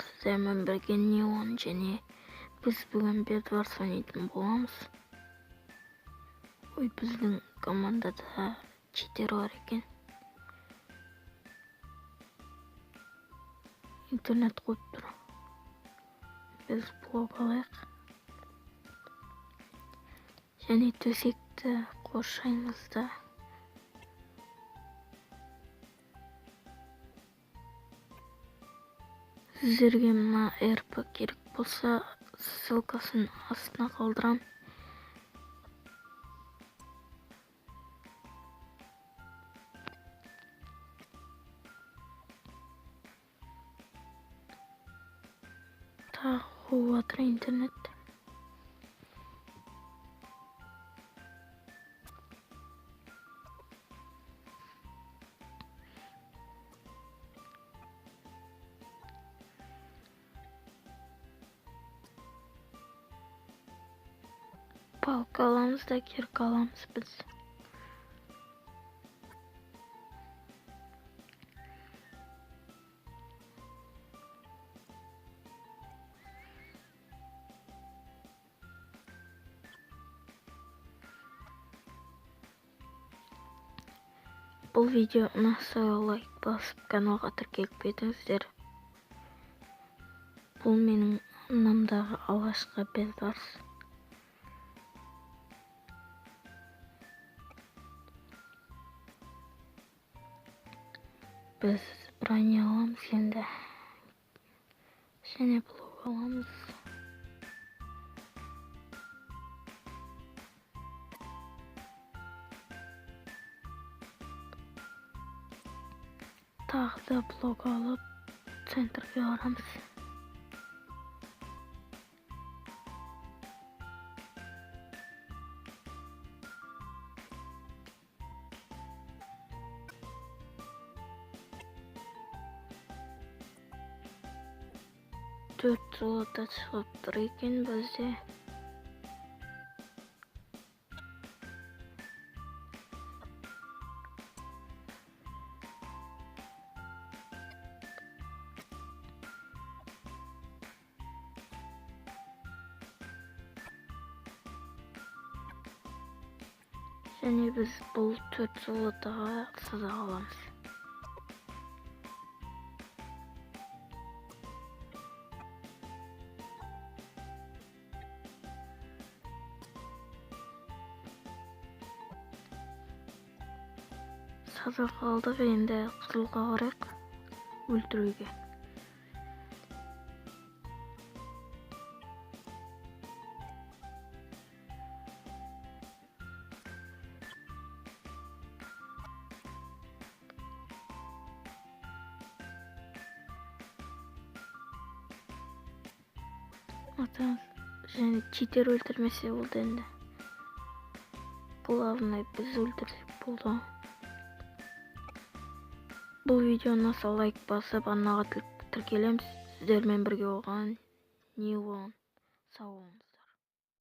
сіздермен бірге Неон және біз бүгін Bedwars ойнайтын боламыз. Ой, біздің командада читер бар екен. Интернет қойып тұр. Біз блог алайық. Және төсекті қоршаймыз да. Сіздерге мына РП керек болса, ссылкасын астына қалдырам. Тағы қуып жатыр интернет. Палка аламыз да кирка аламыз біз. Бұл видео ұнаса лайк басып каналға тіркеліп кетіңіздер. Бұл менің анамдағы алғашқы Bedwars. Біз броня аламыз енді. Және блок аламыз. Тағы да блок алып центрге барамыз. Төрт золото шығып тұр екен бізде. Және біз бұл төрт золотоға саза аламыз. Саза қалдық, енді қызылға қарайық өлтіруге. Және читер өлтірмесе болды енді. Главное біз өлтірсек болды. Бұл видео ұнаса лайк басып арнаға тіркелеміз. Сіздермен бірге болған Неон. Сау болыңыз.